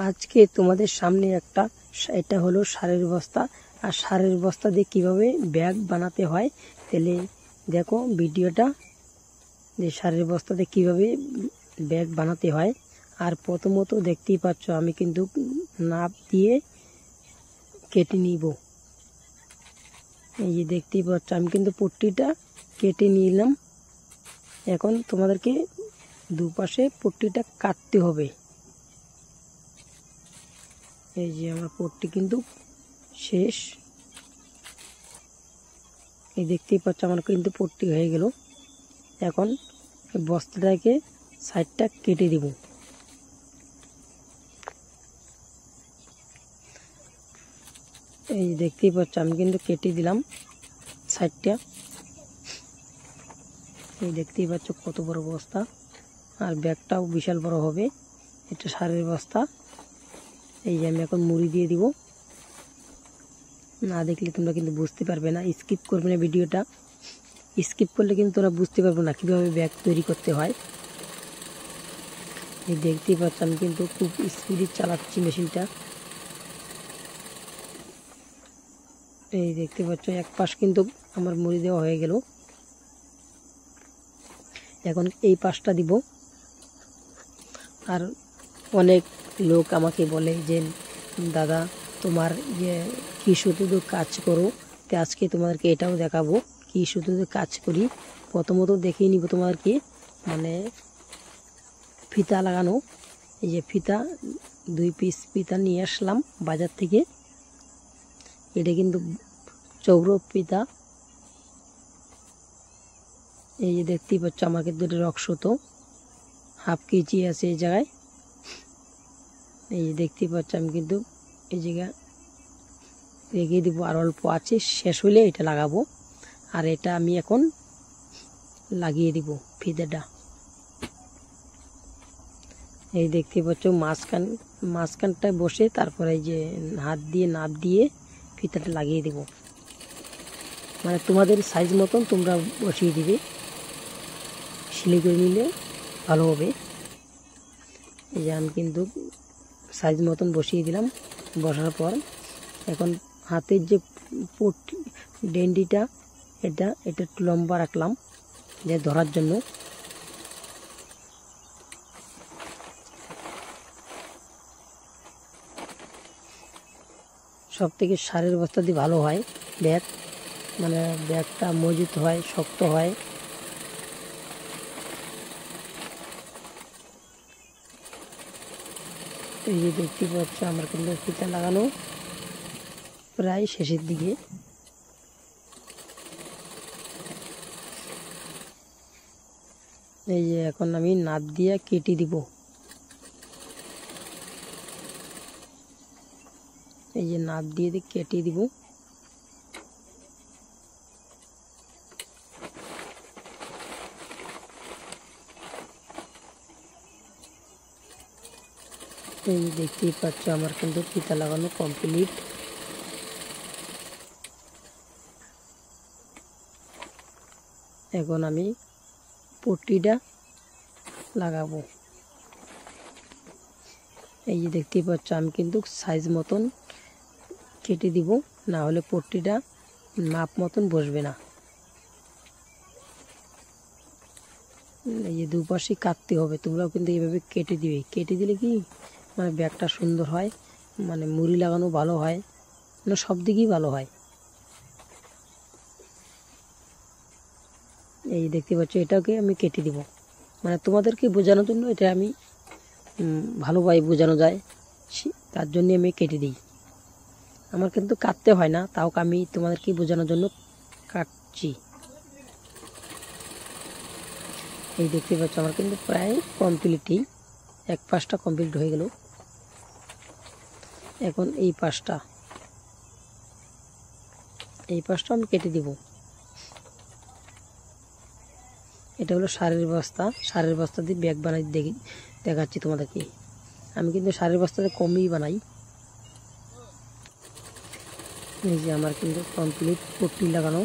আজকে তোমাদের সামনে এটা হলো সারের বস্তা, আর সারের বস্তা দিয়ে কিভাবে ব্যাগ বানাতে হয় তাহলে দেখো ভিডিওটা, যে সারের বস্তা দিয়ে কিভাবে ব্যাগ বানাতে হয়। আর প্রথমত দেখতেই পাচ্ছ আমি কিন্তু নাপ দিয়ে কেটে নিব। এই যে দেখতেই পাচ্ছ আমি কিন্তু পট্টিটা কেটে নিলাম। এখন তোমাদেরকে দুপাশে পট্টিটা কাটতে হবে। এই যে আমার পট্টি কিন্তু শেষ, এই দেখতেই পাচ্ছ আমার কিন্তু পট্টি হয়ে গেল। এখন বস্তাটাকে সাইডটা কেটে দিব। এই দেখতেই পাচ্ছ আমি কিন্তু কেটে দিলাম সাইডটা। এই দেখতেই পাচ্ছ কত বড় বস্তা, আর ব্যাগটাও বিশাল বড় হবে। এটা সারের বস্তা। এই যে আমি এখন মুড়ি দিয়ে দিব, না দেখলে তোমরা কিন্তু বুঝতে পারবে না, স্কিপ করবে না ভিডিওটা। স্কিপ করলে কিন্তু তোমরা বুঝতে পারবে না কীভাবে ব্যাগ তৈরি করতে হয়। এই দেখতেই পাচ্ছ আমি কিন্তু খুব স্পিডে চালাচ্ছি মেশিনটা। এই দেখতে পাচ্ছ এক পাশ কিন্তু আমার মুড়ি দেওয়া হয়ে গেল। এখন এই পাশটা দিব। আর অনেক লোক আমাকে বলে যে দাদা তোমার যে কি শুধু কাজ করো, তো আজকে তোমাদেরকে এটাও দেখাবো কি শুধু কাজ করি। প্রথমত দেখিয়ে নিব তোমাদেরকে, মানে ফিতা লাগানো। এই যে ফিতা 2 পিস ফিতা নিয়ে আসলাম বাজার থেকে। এটা কিন্তু চৌড়ো ফিতা। এই যে দেখতেই পাচ্ছ আমার কিন্তু এটা রক্সত হাফ কেজি আছে এই জায়গায়। এই যে দেখতেই পাচ্ছ আমি কিন্তু এই জায়গায় রেখে দিব, আর অল্প আছে, শেষ হলে এটা লাগাবো। আর এটা আমি এখন লাগিয়ে দিব ফিতাটা। এই দেখতে পাচ্ছ মাঝখানটায় বসে তারপরে এই যে হাত দিয়ে নাপ দিয়ে ফিতাটা লাগিয়ে দিব। মানে তোমাদের সাইজ মতন তোমরা বসিয়ে দিবে, সেলাই করে নিলে ভালো হবে। এই যে আমি কিন্তু সাইজ মতন বসিয়ে দিলাম। বসার পর এখন হাতের যে ডেন্ডিটা এটা একটু লম্বা রাখলাম যে ধরার জন্য। সব থেকে সারের বস্তা দিয়ে ভালো হয় ব্যাগ, মানে ব্যাগটা মজবুত হয়, শক্ত হয়। এই যে দেখতে পাচ্ছ আমার কিন্তু ফিতা লাগানো প্রায় শেষের দিকে। এই যে এখন আমি নাপ দিয়ে কেটে দিব। এই যে নাপ দিয়ে কেটে দিব। এই যে দেখতেই পাচ্ছ আমার কিন্তু ফিতা লাগানো কমপ্লিট। এখন আমি পট্টিটা লাগাবো। এই যে দেখতেই পাচ্ছ আমি কিন্তু সাইজ মতন কেটে দিব, না হলে পট্টিটা মাপ মতন বসবে না। এই যে দুপাশে কাটতে হবে, তোমরাও কিন্তু এইভাবে কেটে দিবে। কেটে দিলে কি মানে ব্যাগটা সুন্দর হয়, মানে মুড়ি লাগানো ভালো হয়, মানে সব দিকেই ভালো হয়। এই দেখতে পাচ্ছ এটাকে আমি কেটে দিব, মানে তোমাদেরকে বোঝানোর জন্য। এটা আমি ভালোভাবে বোঝানো যায় তার জন্য আমি কেটে দিই। আমার কিন্তু কাটতে হয় না, তাও আমি তোমাদেরকে বোঝানোর জন্য কাটছি। এই দেখতে পাচ্ছ আমার কিন্তু প্রায় কমপ্লিটই, এক পাশটা কমপ্লিট হয়ে গেল। এখন এই পাশটা আমি কেটে দিব। এটা হলো সারের বস্তা। সারের বস্তা দিয়ে ব্যাগ বানাই দেখাচ্ছি তোমাদেরকে। আমি কিন্তু সারের বস্তাতে কমই বানাই। এই যে আমার কিন্তু কমপ্লিট পট্টি লাগানো।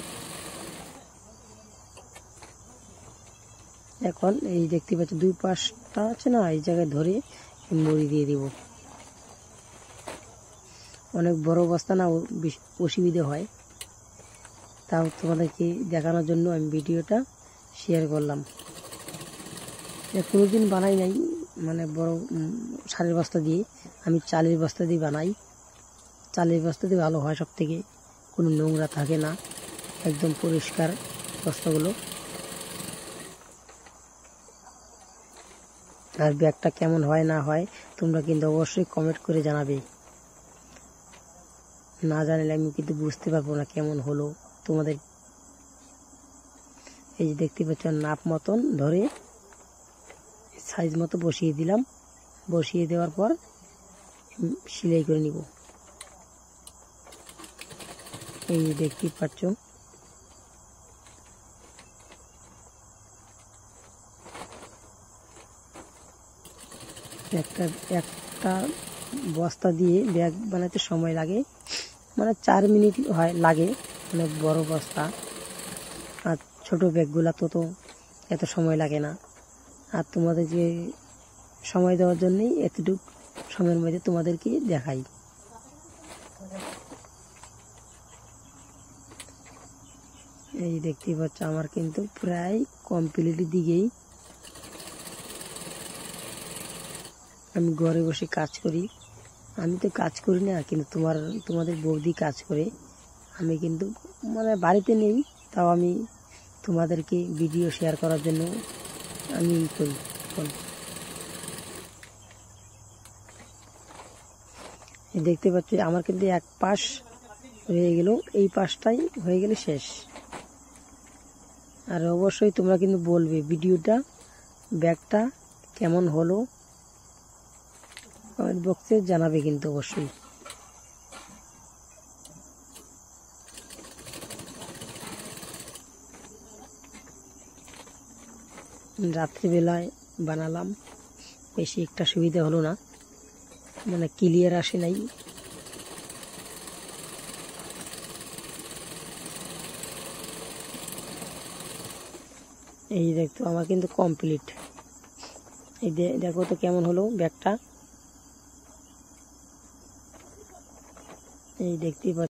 এখন এই দেখতে পাচ্ছি 2 পাশটা আছে না, এই জায়গায় ধরে মুড়ি দিয়ে দিব। অনেক বড় বস্তা না, অসুবিধে হয়, তাও তোমাদেরকে দেখানোর জন্য আমি ভিডিওটা শেয়ার করলাম। কোনোদিন বানাই নাই মানে বড় সারের বস্তা দিয়ে, আমি চালের বস্তা দিয়ে বানাই। চালের বস্তা দিয়ে ভালো হয়, সব থেকে কোনো নোংরা থাকে না, একদম পরিষ্কার বস্তাগুলো। আর ব্যাগটা কেমন হয় না হয় তোমরা কিন্তু অবশ্যই কমেন্ট করে জানাবে, না জানলে আমি কিন্তু বুঝতে পারবো না কেমন হলো তোমাদের। এই যে দেখতে পাচ্ছ নাপ মতন ধরে সাইজ মতো বসিয়ে দিলাম, বসিয়ে দেওয়ার পর সেলাই করে নিব। এই যে দেখতে পাচ্ছ একটা বস্তা দিয়ে ব্যাগ বানাতে সময় লাগে মানে 4 মিনিট লাগে, অনেক বড় বস্তা। আর ছোট ব্যাগগুলা তো এত সময় লাগে না। আর তোমাদের যে সময় দেওয়ার জন্যই এতটুকু সময়ের মধ্যে তোমাদেরকে দেখাই। এই দেখতেই পাচ্ছ আমার কিন্তু প্রায় কমপ্লিটের দিকেই। আমি ঘরে বসে কাজ করি, আমি তো কাজ করি না, কিন্তু তোমাদের বৌদি কাজ করে। আমি কিন্তু মানে বাড়িতে নেই, তাও আমি তোমাদেরকে ভিডিও শেয়ার করার জন্য আমি করি। দেখতে পাচ্ছি আমার কিন্তু এক পাশ হয়ে গেল, এই পাশটাই হয়ে গেলে শেষ। আর অবশ্যই তোমরা কিন্তু বলবে ভিডিওটা ব্যাগটা কেমন হলো, কমেন্ট বক্সে জানাবে কিন্তু অবশ্যই। রাত্রিবেলায় বানালাম, বেশি একটা সুবিধা হলো না, মানে ক্লিয়ার আসে নাই। এই দেখতো আমার কিন্তু কমপ্লিট। এই দেখো তো কেমন হলো ব্যাগটা। এই দেখতেই পাচ্ছ।